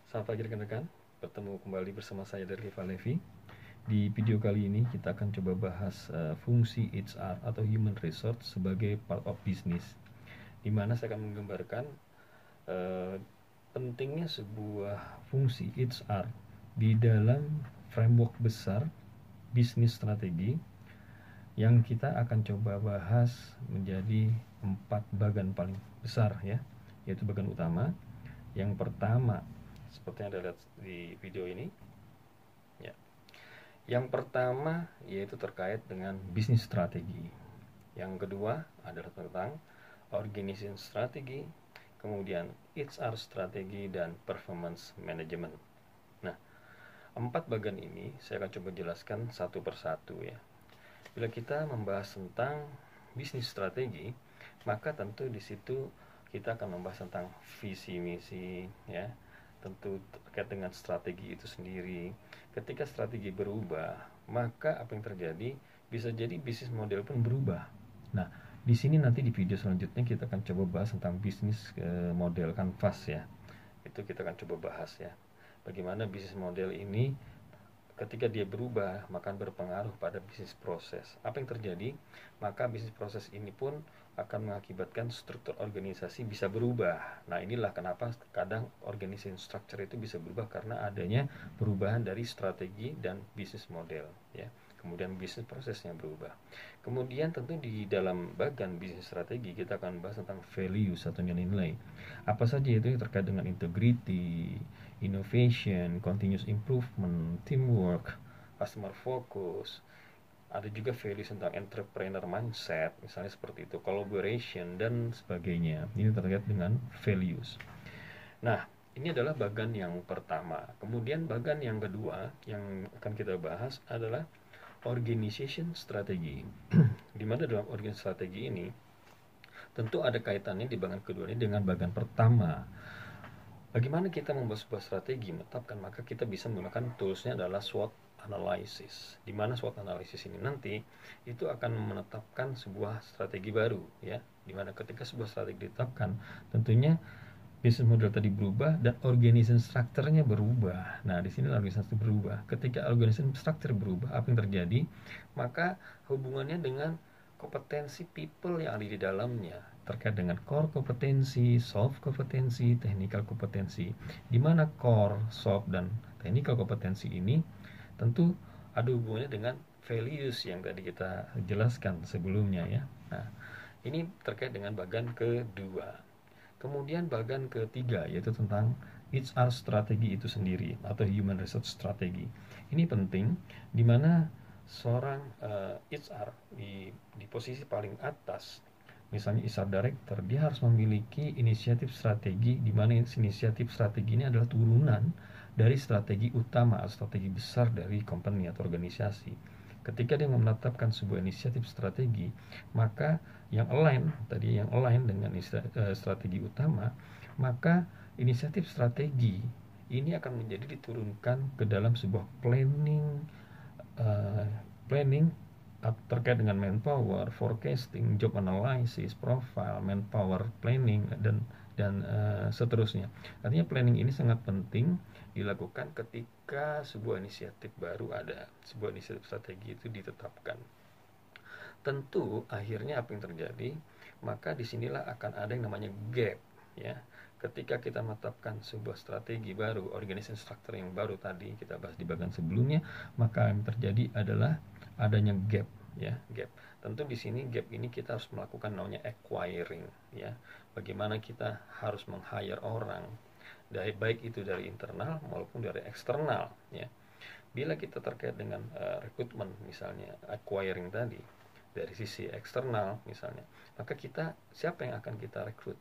Selamat pagi rekan-rekan, bertemu kembali bersama saya dari Riva Levi. Di video kali ini kita akan coba bahas fungsi HR atau Human Resource sebagai part of business, di mana saya akan menggambarkan pentingnya sebuah fungsi HR di dalam framework besar bisnis strategi yang kita akan coba bahas menjadi 4 bagian paling besar ya, yaitu bagian utama. Yang pertama, seperti yang Anda lihat di video ini ya. Yang pertama yaitu terkait dengan bisnis strategi. Yang kedua adalah tentang organization strategi, kemudian HR strategi, dan performance management. Nah, 4 bagian ini saya akan coba jelaskan satu persatu ya. Bila kita membahas tentang bisnis strategi, maka tentu di situ kita akan membahas tentang visi misi ya, tentu terkait dengan strategi itu sendiri. Ketika strategi berubah, maka apa yang terjadi? Bisa jadi bisnis model pun berubah. Nah, di sini nanti di video selanjutnya kita akan coba bahas tentang bisnis model kanvas ya. Itu kita akan coba bahas ya. Bagaimana bisnis model ini ketika dia berubah, maka berpengaruh pada bisnis proses. Apa yang terjadi? Maka bisnis proses ini pun akan mengakibatkan struktur organisasi bisa berubah. Nah, inilah kenapa kadang organization structure itu bisa berubah, karena adanya perubahan dari strategi dan bisnis model ya. Kemudian bisnis prosesnya berubah. Kemudian tentu di dalam bagian bisnis strategi kita akan bahas tentang values atau nilai-nilai. Apa saja itu yang terkait dengan integrity, innovation, continuous improvement, teamwork, customer focus. Ada juga values tentang entrepreneur mindset, misalnya seperti itu, collaboration, dan sebagainya. Ini terkait dengan values. Nah, ini adalah bagian yang pertama. Kemudian bagian yang kedua yang akan kita bahas adalah organization strategy. Di mana dalam organization strategi ini tentu ada kaitannya di bagian kedua ini dengan bagian pertama. Bagaimana kita membuat sebuah strategi, menetapkan, maka kita bisa menggunakan toolsnya adalah SWOT analysis. Di mana SWOT analysis ini nanti itu akan menetapkan sebuah strategi baru ya. Di mana ketika sebuah strategi ditetapkan, tentunya bisnis model tadi berubah dan organization structure-nya berubah. Nah, di sini organisasi berubah. Ketika organization structure berubah, apa yang terjadi? Maka hubungannya dengan kompetensi people yang ada di dalamnya, terkait dengan core kompetensi, soft kompetensi, technical kompetensi. Di mana core, soft, dan technical kompetensi ini tentu ada hubungannya dengan values yang tadi kita jelaskan sebelumnya ya. Nah, ini terkait dengan bagian kedua. Kemudian bagian ketiga yaitu tentang HR strategi itu sendiri atau human resource strategi. Ini penting di mana seorang HR di posisi paling atas, misalnya HR director, dia harus memiliki inisiatif strategi, di mana inisiatif strategi ini adalah turunan dari strategi utama atau strategi besar dari company atau organisasi. Ketika dia menetapkan sebuah inisiatif strategi, maka yang align dengan strategi utama, maka inisiatif strategi ini akan menjadi diturunkan ke dalam sebuah planning terkait dengan manpower, forecasting, job analysis, profile, manpower planning, dan seterusnya. Artinya planning ini sangat penting dilakukan ketika sebuah inisiatif baru ada, sebuah inisiatif strategi itu ditetapkan. Tentu akhirnya apa yang terjadi? Maka disinilah akan ada yang namanya gap ya. Ketika kita menetapkan sebuah strategi baru, organization structure yang baru tadi kita bahas di bagian sebelumnya, maka yang terjadi adalah adanya gap ya, gap. Tentu di sini gap ini kita harus melakukan namanya acquiring ya. Bagaimana kita harus meng-hire orang, baik itu dari internal maupun dari eksternal ya. Bila kita terkait dengan rekrutmen misalnya, acquiring tadi dari sisi eksternal misalnya, maka siapa yang akan kita rekrut?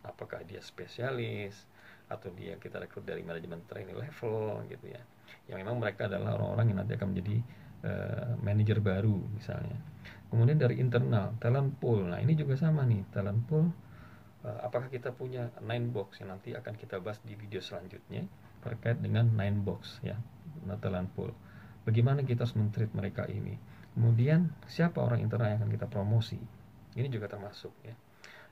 Apakah dia spesialis atau kita rekrut dari manajemen training level gitu ya, yang memang mereka adalah orang-orang yang nanti akan menjadi manajer baru misalnya. Kemudian dari internal, talent pool. Nah, ini juga sama nih, talent pool. Apakah kita punya 9 box yang nanti akan kita bahas di video selanjutnya terkait dengan 9 box ya, talent pool. Bagaimana kita harus men-treat mereka ini. Kemudian siapa orang internal yang akan kita promosi, ini juga termasuk ya.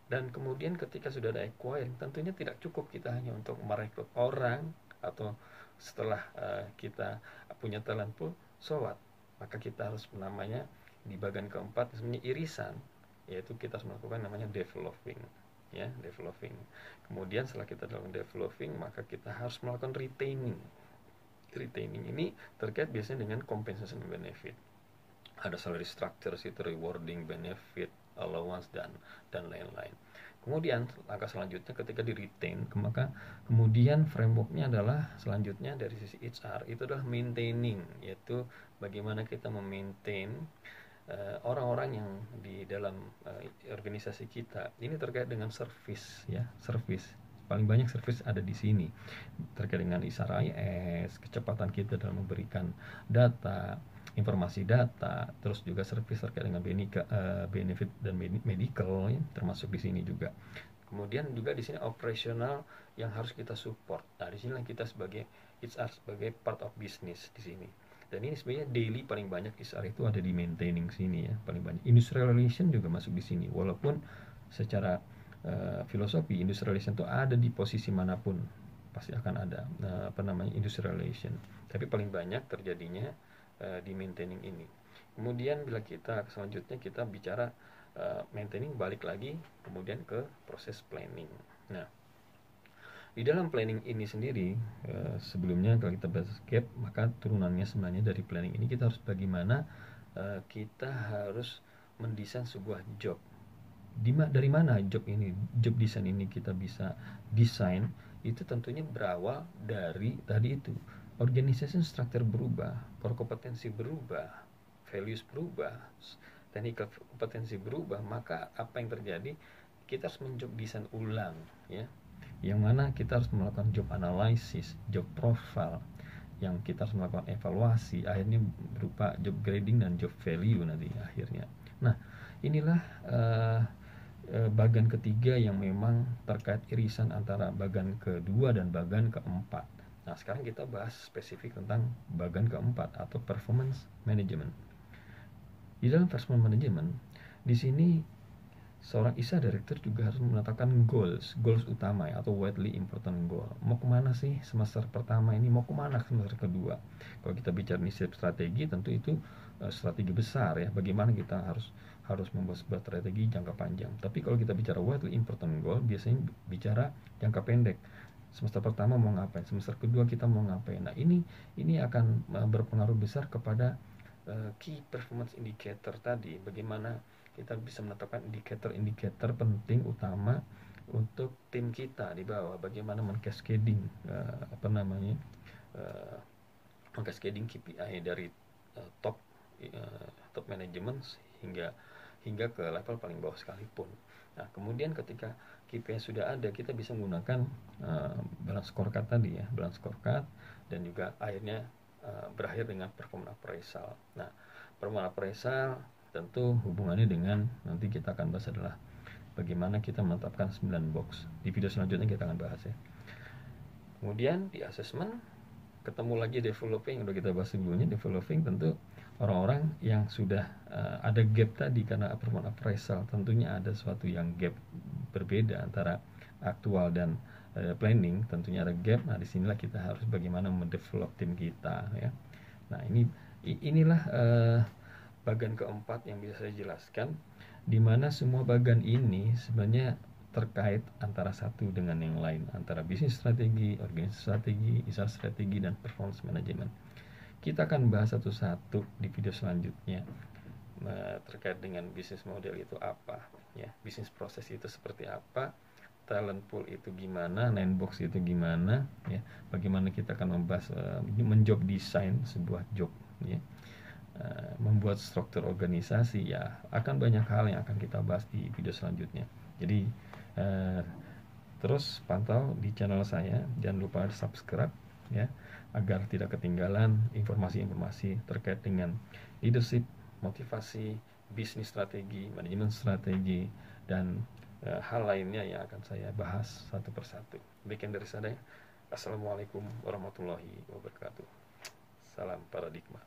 Dan kemudian ketika sudah ada acquiring, tentunya tidak cukup kita hanya untuk merekrut orang atau setelah kita punya talent pool, so what? Maka kita harus namanya di bagian keempat sebenarnya irisan, yaitu kita harus melakukan namanya developing, ya, developing. Kemudian setelah kita melakukan developing, maka kita harus melakukan retaining. Retaining ini terkait biasanya dengan compensation benefit. Ada salary structure, itu rewarding, benefit, allowance, dan lain-lain. Kemudian langkah selanjutnya ketika di retain, maka kemudian frameworknya adalah selanjutnya dari sisi HR itu adalah maintaining, yaitu bagaimana kita memaintain orang-orang yang di dalam organisasi kita. Ini terkait dengan service, ya, service. Paling banyak service ada di sini terkait dengan ISAR-IS, kecepatan kita dalam memberikan data, informasi data, terus juga service terkait dengan benefit dan medical, ya, termasuk di sini juga. Kemudian juga di sini operasional yang harus kita support. Nah, di sini kita sebagai HR sebagai part of business di sini. Dan ini sebenarnya daily paling banyak HR itu ada di maintaining sini, ya, paling banyak. Industrial relation juga masuk di sini, walaupun secara filosofi industrial relation itu ada di posisi manapun pasti akan ada industrial relation, tapi paling banyak terjadinya di maintaining ini. Kemudian bila kita selanjutnya kita bicara maintaining, balik lagi kemudian ke proses planning. Nah, di dalam planning ini sendiri sebelumnya kalau kita bahas gap, maka turunannya sebenarnya dari planning ini kita harus bagaimana kita harus mendesain sebuah job. Dari mana job design ini kita bisa desain, itu tentunya berawal dari tadi itu organization structure berubah, core kompetensi berubah, values berubah, technical kompetensi berubah, maka apa yang terjadi, kita harus menjob desain ulang, ya, yang mana kita harus melakukan job analysis, job profile, yang kita harus melakukan evaluasi, akhirnya berupa job grading dan job value nanti akhirnya. Nah, inilah bagian ketiga yang memang terkait irisan antara bagian kedua dan bagian keempat. Nah, sekarang kita bahas spesifik tentang bagian keempat atau performance management. Di dalam performance management, di sini seorang ISA director juga harus menetapkan goals utama, ya, atau widely important goal. Mau kemana sih semester pertama ini, mau kemana semester kedua? Kalau kita bicara inisiatif strategi, tentu itu strategi besar, ya. Bagaimana kita harus membuat sebuah strategi jangka panjang. Tapi kalau kita bicara widely important goal, biasanya bicara jangka pendek. Semester pertama mau ngapain, semester kedua kita mau ngapain. Nah, ini akan berpengaruh besar kepada key performance indicator tadi. Bagaimana kita bisa menetapkan indikator-indikator penting utama untuk tim kita di bawah. Bagaimana men-cascading men-cascading KPI dari top management hingga ke level paling bawah sekalipun. Nah, kemudian ketika KPI sudah ada, kita bisa menggunakan balance scorecard tadi, ya, balance scorecard, dan juga akhirnya berakhir dengan performance appraisal. Nah, performance appraisal tentu hubungannya dengan nanti kita akan bahas adalah bagaimana kita menetapkan 9 box. Di video selanjutnya kita akan bahas, ya. Kemudian di assessment ketemu lagi developing, udah kita bahas sebelumnya. Developing tentu orang-orang yang sudah ada gap tadi karena performance appraisal, tentunya ada suatu yang gap berbeda antara aktual dan planning, tentunya ada gap. Nah, disinilah kita harus bagaimana mendevelop tim kita, ya. Nah, inilah bagian keempat yang bisa saya jelaskan, di mana semua bagian ini sebenarnya terkait antara satu dengan yang lain, antara bisnis strategi, organisasi strategi, ISAR strategi, dan performance management. Kita akan bahas satu-satu di video selanjutnya terkait dengan bisnis model itu apa, ya, bisnis proses itu seperti apa, talent pool itu gimana, 9 box itu gimana, ya, bagaimana kita akan membahas menjob design sebuah job, ya, membuat struktur organisasi, ya, akan banyak hal yang akan kita bahas di video selanjutnya. Jadi terus pantau di channel saya, jangan lupa subscribe, ya, agar tidak ketinggalan informasi-informasi terkait dengan leadership, motivasi, bisnis strategi, manajemen strategi, dan hal lainnya yang akan saya bahas satu persatu. Demikian dari saya. Assalamualaikum warahmatullahi wabarakatuh. Salam paradigma.